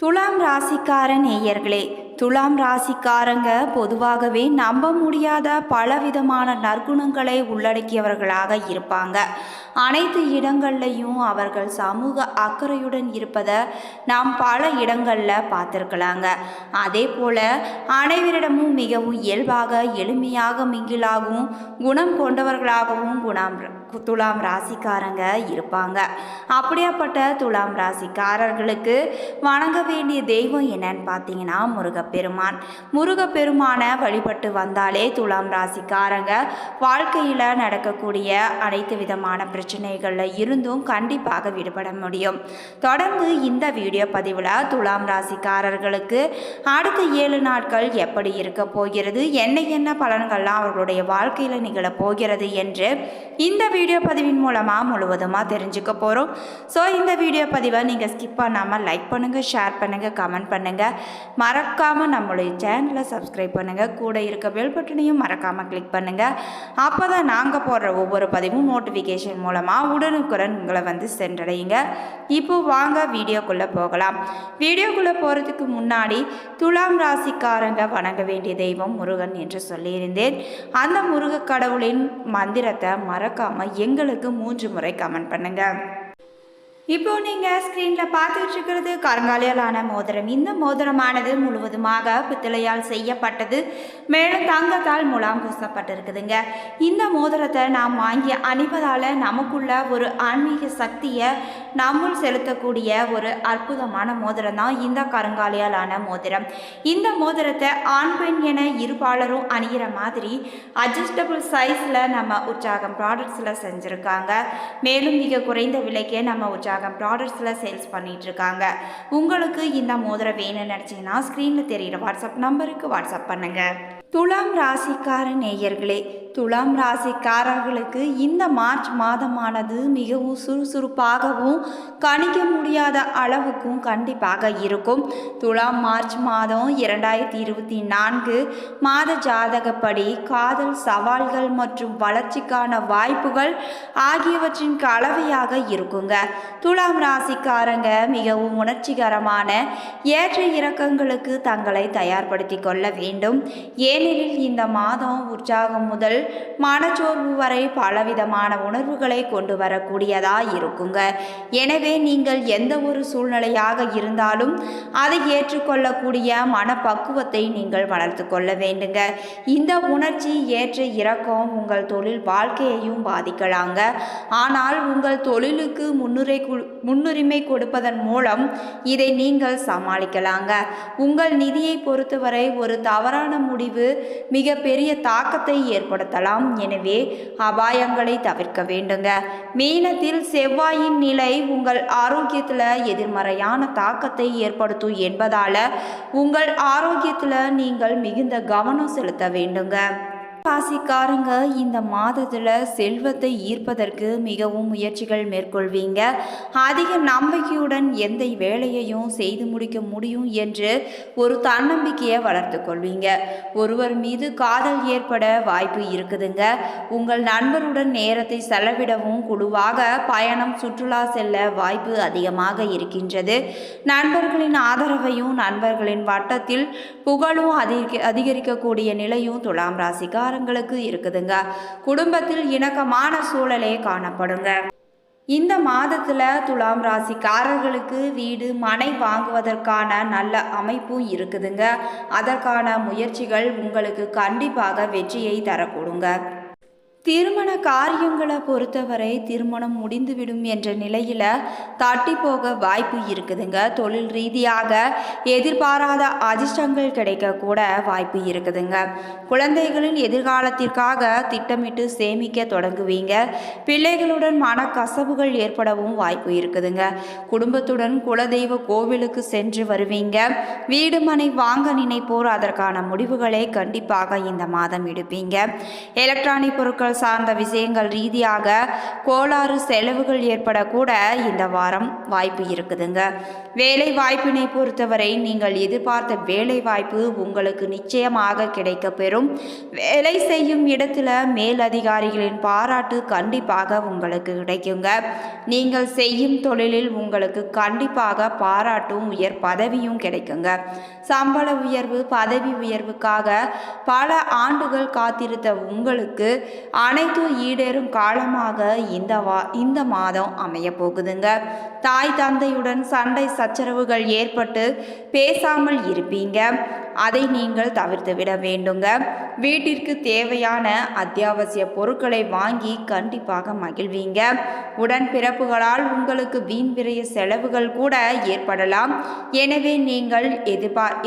துலாம் ராசிக்கார நேயர்களே, துலாம் ராசிக்காரங்க பொதுவாகவே நம்ப முடியாத பலவிதமான நற்குணங்களை உள்ளடக்கியவர்களாக இருப்பாங்க. அனைத்து இடங்கள்லையும் அவர்கள் சமூக அக்கறையுடன் இருப்பதை நாம் பல இடங்களில் பார்த்துருக்கலாங்க. அதே போல் அனைவரிடமும் மிகவும் இயல்பாக எளிமையாக மிங்கிலாகவும் குணம் கொண்டவர்களாகவும் துலாம் ராசிக்காரங்க இருப்பாங்க. அப்படியாப்பட்ட துலாம் ராசிக்காரர்களுக்கு வணங்க வேண்டிய தெய்வம் என்னன்னு பார்த்தீங்கன்னா முருகப்பெருமானை வழிபட்டு வந்தாலே துலாம் ராசிக்காரங்க வாழ்க்கையில் நடக்கக்கூடிய அனைத்து விதமான பிரச்சனைகளில் இருந்தும் கண்டிப்பாக விடுபட முடியும். தொடர்ந்து இந்த வீடியோ பதிவில் துலாம் ராசிக்காரர்களுக்கு அடுத்த 7 நாட்கள் எப்படி இருக்க போகிறது, என்ன பலன்கள்லாம் அவர்களுடைய வாழ்க்கையில் நிகழப் போகிறது என்று இந்த வீடியோ பதிவின் மூலமாக முழுவதுமாக தெரிஞ்சுக்க போகிறோம். ஸோ இந்த வீடியோ பதிவை நீங்கள் ஸ்கிப் பண்ணாமல் லைக் பண்ணுங்கள், ஷேர் பண்ணுங்கள், கமெண்ட் பண்ணுங்கள். மறக்காமல் நம்மளுடைய சேனலை சப்ஸ்கிரைப் பண்ணுங்கள். கூட இருக்க பெல் பட்டனையும் மறக்காமல் கிளிக் பண்ணுங்கள். அப்போ தான் நாங்கள் போடுற ஒவ்வொரு பதிவும் நோட்டிஃபிகேஷன் மூலமாக உடனுக்குடன் உங்களை வந்து சென்றடையுங்க. இப்போ வாங்க வீடியோக்குள்ளே போகலாம். வீடியோக்குள்ளே போகிறதுக்கு முன்னாடி துலாம் ராசிக்காரங்க வணங்க வேண்டிய தெய்வம் முருகன் என்று சொல்லியிருந்தேன். அந்த முருக கடவுளின் மந்திரத்தை மறக்காமல் எங்களுக்கு 3 முறை கமெண்ட் பண்ணுங்கள். இப்போ நீங்கள் ஸ்க்ரீனில் பார்த்துட்டு இருக்கிறது கருங்காலியாலான மோதிரம். இந்த மோதிரமானது முழுவதுமாக பித்தளையால் செய்யப்பட்டது, மேலும் தங்கத்தால் முலாம் பூசப்பட்டிருக்குதுங்க. இந்த மோதிரத்தை நாம் வாங்கி அணிவதால் நமக்குள்ள ஒரு ஆன்மீக சக்தியை நம்முள் செலுத்தக்கூடிய ஒரு அற்புதமான மோதிரம் தான் இந்த கருங்காலியாலான மோதிரம். இந்த மோதிரத்தை ஆண் பெண் என இருபாலரும் அணிகிற மாதிரி அட்ஜஸ்டபிள் சைஸில் நம்ம உற்சாகம் ப்ராடக்ட்ஸில் செஞ்சுருக்காங்க. மேலும் மிக குறைந்த விலைக்கே நம்ம உற்சாகம் ப்ராடக்ட்ஸில் சேல்ஸ் பண்ணிட்டு இருக்காங்க. உங்களுக்கு இந்த மோதிரம் வேணும்னு நினச்சிங்கன்னா ஸ்க்ரீனில் தெரிகிற வாட்ஸ்அப் நம்பருக்கு வாட்ஸ்அப் பண்ணுங்கள். துலாம் ராசிக்கார நேயர்களே, துலாம் ராசிக்காரர்களுக்கு இந்த மார்ச் மாதமானது மிகவும் சுறுசுறுப்பாகவும் கணிக்க முடியாத அளவுக்கும் கண்டிப்பாக இருக்கும். துலாம் மார்ச் மாதம் 2024 மாத ஜாதகப்படி காதல், சவால்கள் மற்றும் வளர்ச்சிக்கான வாய்ப்புகள் ஆகியவற்றின் கலவையாக இருக்குங்க. துலாம் ராசிக்காரங்க மிகவும் உணர்ச்சிகரமான ஏற்ற இறக்கங்களுக்கு தங்களை தயார்படுத்தி கொள்ள வேண்டும். ஏனெனில் இந்த மாதம் உற்சாகம் முதல் மனச்சோர்வு வரை பலவிதமான உணர்வுகளை கொண்டு வரக்கூடியதாக இருக்குங்க. எனவே நீங்கள் எந்த ஒரு சூழ்நிலையாக இருந்தாலும் அதை ஏற்றுக்கொள்ளக்கூடிய மனப்பக்குவத்தை நீங்கள் வளர்த்து கொள்ள வேண்டுங்க. இந்த உணர்ச்சி ஏற்ற இறக்கம் உங்கள் தொழில் வாழ்க்கையையும் பாதிக்கலாங்க. ஆனால் உங்கள் தொழிலுக்கு முன்னுரிமை கொடுப்பதன் மூலம் இதை நீங்கள் சமாளிக்கலாங்க. உங்கள் நிதியை பொறுத்தவரை ஒரு தவறான முடிவு மிக பெரிய தாக்கத்தை ஏற்படுத்தலாம். எனவே அபாயங்களை தவிர்க்க வேண்டுங்க. மீனத்தில் செவ்வாயின் நிலை உங்கள் ஆரோக்கியத்தில் எதிர்மறையான தாக்கத்தை ஏற்படுத்தும் என்பதால உங்கள் ஆரோக்கியத்தில் நீங்கள் மிகுந்த கவனம் செலுத்த வேண்டுங்க. ராசிக்காரங்க இந்த மாதத்தில் செல்வத்தை ஈர்ப்பதற்கு மிகவும் முயற்சிகள் மேற்கொள்வீங்க. அதிக நம்பிக்கையுடன் எந்த வேலையையும் செய்து முடிக்க முடியும் என்று ஒரு தன்னம்பிக்கையை வளர்த்து கொள்வீங்க. ஒருவர் மீது காதல் ஏற்பட வாய்ப்பு இருக்குதுங்க. உங்கள் நண்பருடன் நேரத்தை செலவிடவும் குழுவாக பயணம், சுற்றுலா செல்ல வாய்ப்பு அதிகமாக இருக்கின்றது. நண்பர்களின் ஆதரவையும் நண்பர்களின் வட்டத்தில் புகழும் அதிகரிக்கக்கூடிய நிலையும் துலாம் ராசிக்கார இருக்குதுங்க. குடும்பத்தில் இணக்கமான சூழலே காணப்படுங்க. இந்த மாதத்தில் துலாம் ராசிக்காரர்களுக்கு வீடு, மனை வாங்குவதற்கான நல்ல அமைப்பும் இருக்குதுங்க. அதற்கான முயற்சிகள் உங்களுக்கு கண்டிப்பாக வெற்றியை தரக்கூடுங்க. திருமண காரியங்களை பொறுத்தவரை திருமணம் முடிந்துவிடும் என்ற நிலையில் தட்டி போக வாய்ப்பு இருக்குதுங்க. தொழில் ரீதியாக எதிர்பாராத அதிர்ஷ்டங்கள் கிடைக்கக்கூட வாய்ப்பு இருக்குதுங்க. குழந்தைகளின் எதிர்காலத்திற்காக திட்டமிட்டு சேமிக்க தொடங்குவீங்க. பிள்ளைகளுடன் மனக்கசவுகள் ஏற்படவும் வாய்ப்பு இருக்குதுங்க. குடும்பத்துடன் குலதெய்வ கோவிலுக்கு சென்று வருவீங்க. வீடு, மனை வாங்க நினைப்போர் அதற்கான முடிவுகளை கண்டிப்பாக இந்த மாதம் எடுப்பீங்க. எலக்ட்ரானிக் பொருட்கள் குடும்பங்கள் சார்ந்த விஷயங்கள் ரீதியாக கோளாறு செலவுகள் ஏற்படக்கூட இந்த வாரம் வாய்ப்பு இருக்குதுங்க. வேலை வாய்ப்பினை பொறுத்தவரை நீங்கள் எதிர்பார்த்த வேலை வாய்ப்பு உங்களுக்கு நிச்சயமாக கிடைக்க பெறும். வேலை செய்யும் இடத்துல மேலதிகாரிகளின் பாராட்டு கண்டிப்பாக உங்களுக்கு கிடைக்குங்க. நீங்கள் செய்யும் தொழிலில் உங்களுக்கு கண்டிப்பாக பாராட்டும் உயர் பதவியும் கிடைக்குங்க. சம்பள உயர்வு பதவி உயர்வுக்காக பல ஆண்டுகள் காத்திருந்த உங்களுக்கு அனைத்தும் ஈடேறும் காலமாக இந்த மாதம் அமைய போகுதுங்க. தாய் தந்தையுடன் சண்டை சச்சரவுகள் ஏற்பட்டு பேசாமல் இருப்பீங்க. அதை நீங்கள் தவிர்த்து விட வேண்டுங்க. வீட்டிற்கு தேவையான அத்தியாவசிய பொருட்களை வாங்கி கண்டிப்பாக மகிழ்வீங்க. உடன்பிறப்புகளால் உங்களுக்கு வீண் விரைய செலவுகள் கூட ஏற்படலாம். எனவே நீங்கள்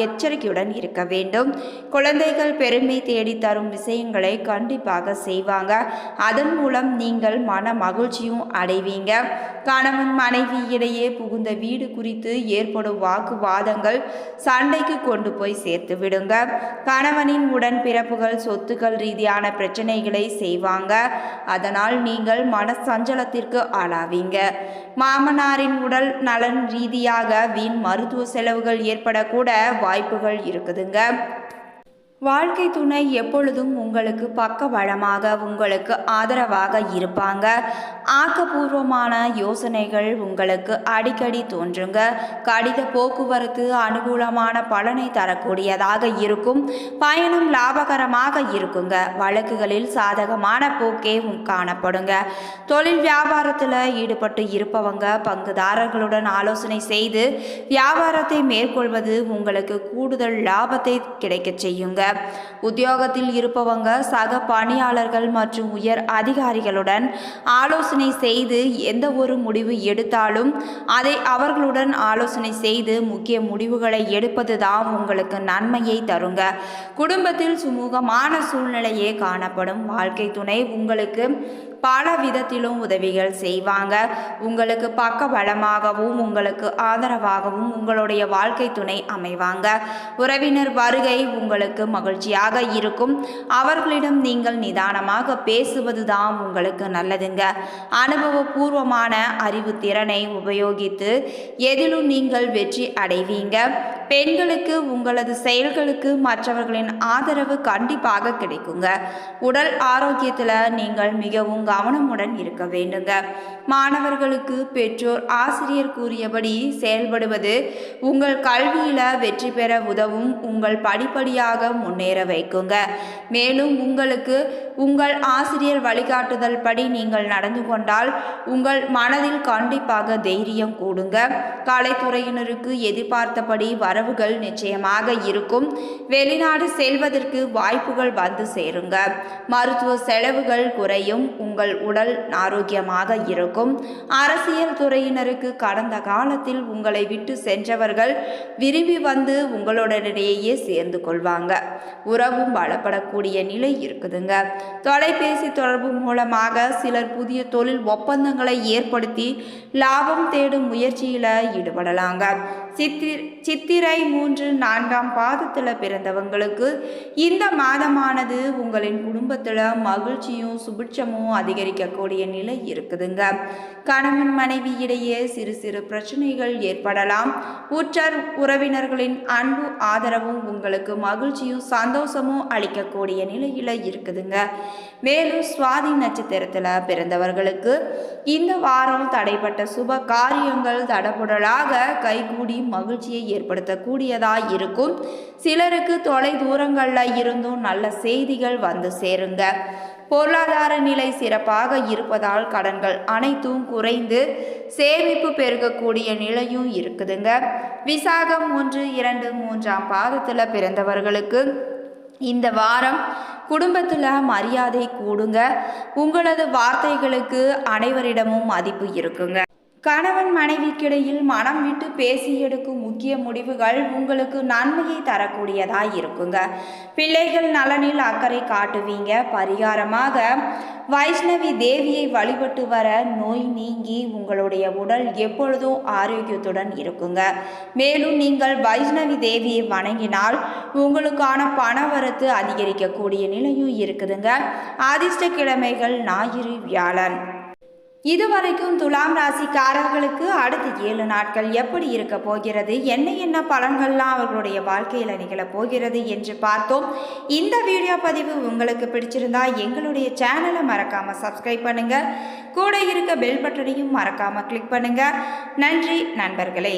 எச்சரிக்கையுடன் இருக்க வேண்டும். குழந்தைகள் பெருமை தேடி தரும் விஷயங்களை கண்டிப்பாக செய்வாங்க. அதன் மூலம் நீங்கள் மன மகிழ்ச்சியும் அடைவீங்க. கணவன் மனைவி இடையே புகுந்த வீடு குறித்து ஏற்படும் வாக்குவாதங்கள் சண்டைக்கு கொண்டு போய் சேர்த்து விடுங்க. கணவனின் உடன்பிறப்புகள் சொத்துக்கள் ரீதியான பிரச்சனைகளை செய்வாங்க. அதனால் நீங்கள் மன சஞ்சலத்திற்கு ஆளாவீங்க. மாமனாரின் உடல் நலன் ரீதியாக வீண் மருத்துவ செலவுகள் ஏற்படக்கூட வாய்ப்புகள் இருக்குதுங்க. வாழ்க்கை துணை எப்பொழுதும் உங்களுக்கு பக்கபலமாக உங்களுக்கு ஆதரவாக இருப்பாங்க. ஆக்கப்பூர்வமான யோசனைகள் உங்களுக்கு அடிக்கடி தோன்றுங்க. கடித போக்குவரத்து அனுகூலமான பலனை தரக்கூடியதாக இருக்கும். பயணம் லாபகரமாக இருக்குங்க. வழக்குகளில் சாதகமான போக்கே காணப்படுங்க. தொழில் வியாபாரத்தில் ஈடுபட்டு இருப்பவங்க பங்குதாரர்களுடன் ஆலோசனை செய்து வியாபாரத்தை மேற்கொள்வது உங்களுக்கு கூடுதல் லாபத்தை கிடைக்க செய்யுங்க. உத்தியோகத்தில் இருப்பவங்க சக பணியாளர்கள் மற்றும் உயர் அதிகாரிகளுடன் ஆலோசனை செய்து எந்த ஒரு முடிவு எடுத்தாலும் அதை அவர்களுடன் ஆலோசனை செய்து முக்கிய முடிவுகளை எடுப்பதுதான் உங்களுக்கு நன்மையை தருங்க. குடும்பத்தில் சுமூகமான சூழ்நிலையே காணப்படும். வாழ்க்கை துணை உங்களுக்கு பல விதத்திலும் உதவிகள் செய்வாங்க. உங்களுக்கு பக்கபலமாகவும் உங்களுக்கு ஆதரவாகவும் உங்களுடைய வாழ்க்கை துணை அமைவாங்க. உறவினர் வருகை உங்களுக்கு மகிழ்ச்சியாக இருக்கும். அவர்களிடம் நீங்கள் நிதானமாக பேசுவதுதான் உங்களுக்கு நல்லதுங்க. அனுபவபூர்வமான அறிவு திறனை உபயோகித்து எதிலும் நீங்கள் வெற்றி அடைவீங்க. பெண்களுக்கு உங்களது செயல்களுக்கு மற்றவர்களின் ஆதரவு கண்டிப்பாக கிடைக்குங்க. உடல் ஆரோக்கியத்தில் நீங்கள் மிகவும் கவனமுடன் இருக்க வேண்டுங்க. மாணவர்களுக்கு பெற்றோர் ஆசிரியர் கூறியபடி செயல்படுவது உங்கள் கல்வியில வெற்றி பெற உதவும். உங்கள் படிப்படியாக முன்னேற வைக்குங்க. மேலும் உங்களுக்கு உங்கள் ஆசிரியர் வழிகாட்டுதல் படி நீங்கள் நடந்து கொண்டால் உங்கள் மனதில் கண்டிப்பாக தைரியம் கூடுங்க. கலைத்துறையினருக்கு எதிர்பார்த்தபடி வரவுகள் நிச்சயமாக இருக்கும். வெளிநாடு செல்வதற்கு வாய்ப்புகள் வந்து சேருங்க. மருத்துவ செலவுகள் குறையும். உங்கள் உடல் ஆரோக்கியமாக இருக்கும். அரசியல் துறையினருக்கு கடந்த காலத்தில் உங்களை விட்டு சென்றவர்கள் விரும்பி வந்து உங்களுடனேயே சேர்ந்து கொள்வாங்க. உறவும் பலப்படக்கூடிய நிலை இருக்குதுங்க. தொலைபேசி தொடர்பு மூலமாக சிலர் புதிய தொழில் ஒப்பந்தங்களை ஏற்படுத்தி லாபம் தேடும் முயற்சியில ஈடுபடலாங்க. சித்திரை 3-4 பாதத்தில் பிறந்தவங்களுக்கு இந்த மாதமானது உங்களின் குடும்பத்தில் மகிழ்ச்சியும் சுபிட்சமும் அதிகரிக்கக்கூடிய நிலை இருக்குதுங்க. கணவன் மனைவி இடையே சிறு சிறு பிரச்சனைகள் ஏற்படலாம். உற்றார் உறவினர்களின் அன்பு ஆதரவும் உங்களுக்கு மகிழ்ச்சியும் சந்தோஷமும் அளிக்கக்கூடிய நிலையில இருக்குதுங்க. மேலும் சுவாதி நட்சத்திரத்தில் பிறந்தவர்களுக்கு இந்த வாரம் தடைப்பட்ட சுப காரியங்கள் தடபுடலாக கைகூடி மகிழ்ச்சியை ஏற்படுத்தக்கூடியதாய் இருக்கும். சிலருக்கு தொலை தூரங்களில் இருந்தும் நல்ல செய்திகள் வந்து சேருங்க. பொருளாதார நிலை சிறப்பாக இருப்பதால் கடன்கள் அனைத்தும் குறைந்து சேமிப்பு பெருகக்கூடிய நிலையும் இருக்குதுங்க. விசாகம் 1-2-3 பாதத்தில் பிறந்தவர்களுக்கு இந்த வாரம் குடும்பத்தில் மரியாதை கூடுங்க. உங்களது வார்த்தைகளுக்கு அனைவரிடமும் மதிப்பு இருக்குங்க. கணவன் மனைவிக்கிடையில் மனம் விட்டு பேசி எடுக்கும் முக்கிய முடிவுகள் உங்களுக்கு நன்மையை தரக்கூடியதாக இருக்குங்க. பிள்ளைகள் நலனில் அக்கறை காட்டுவீங்க. பரிகாரமாக வைஷ்ணவி தேவியை வழிபட்டு வர நோய் நீங்கி உங்களுடைய உடல் எப்பொழுதும் ஆரோக்கியத்துடன் இருக்குங்க. மேலும் நீங்கள் வைஷ்ணவி தேவியை வணங்கினால் உங்களுக்கான பணவரத்து அதிகரிக்கக்கூடிய நிலையும் இருக்குதுங்க. அதிர்ஷ்ட கிழமைகள் ஞாயிறு, வியாழன். இதுவரைக்கும் துலாம் ராசிக்காரர்களுக்கு அடுத்த 7 நாட்கள் எப்படி இருக்க போகிறது, என்ன பலன்கள்லாம் அவர்களுடைய வாழ்க்கையில் நிகழப் போகிறது என்று பார்த்தோம். இந்த வீடியோ பதிவு உங்களுக்கு பிடிச்சிருந்தா எங்களுடைய சேனலை மறக்காம சப்ஸ்கிரைப் பண்ணுங்க. கூட இருக்க பெல் பட்டனையும் மறக்காம கிளிக் பண்ணுங்க. நன்றி நண்பர்களே.